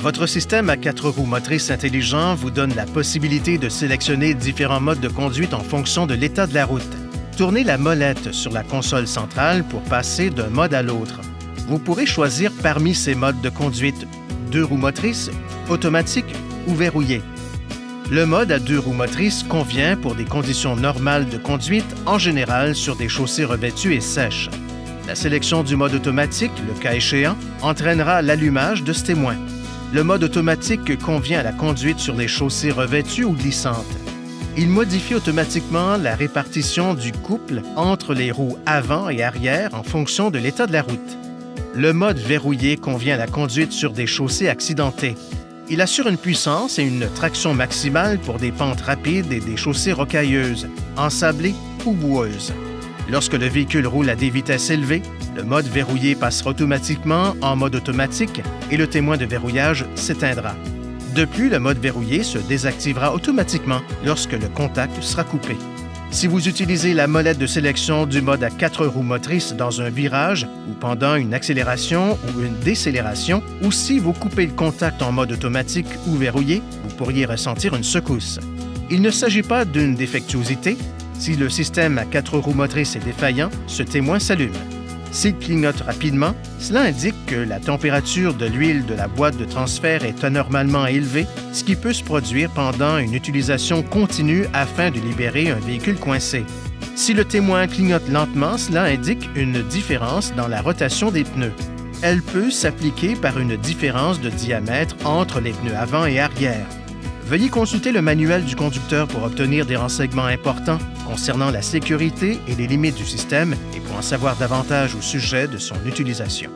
Votre système à 4 roues motrices intelligent vous donne la possibilité de sélectionner différents modes de conduite en fonction de l'état de la route. Tournez la molette sur la console centrale pour passer d'un mode à l'autre. Vous pourrez choisir parmi ces modes de conduite 2 roues motrices, automatique ou verrouillé. Le mode à 2 roues motrices convient pour des conditions normales de conduite, en général sur des chaussées revêtues et sèches. La sélection du mode automatique, le cas échéant, entraînera l'allumage de ce témoin. Le mode automatique convient à la conduite sur les chaussées revêtues ou glissantes. Il modifie automatiquement la répartition du couple entre les roues avant et arrière en fonction de l'état de la route. Le mode verrouillé convient à la conduite sur des chaussées accidentées. Il assure une puissance et une traction maximale pour des pentes rapides et des chaussées rocailleuses, ensablées ou boueuses. Lorsque le véhicule roule à des vitesses élevées, le mode verrouillé passera automatiquement en mode automatique et le témoin de verrouillage s'éteindra. De plus, le mode verrouillé se désactivera automatiquement lorsque le contact sera coupé. Si vous utilisez la molette de sélection du mode à 4 roues motrices dans un virage ou pendant une accélération ou une décélération, ou si vous coupez le contact en mode automatique ou verrouillé, vous pourriez ressentir une secousse. Il ne s'agit pas d'une défectuosité. Si le système à 4 roues motrices est défaillant, ce témoin s'allume. S'il clignote rapidement, cela indique que la température de l'huile de la boîte de transfert est anormalement élevée, ce qui peut se produire pendant une utilisation continue afin de libérer un véhicule coincé. Si le témoin clignote lentement, cela indique une différence dans la rotation des pneus. Elle peut s'appliquer par une différence de diamètre entre les pneus avant et arrière. Veuillez consulter le manuel du conducteur pour obtenir des renseignements importants concernant la sécurité et les limites du système et pour en savoir davantage au sujet de son utilisation.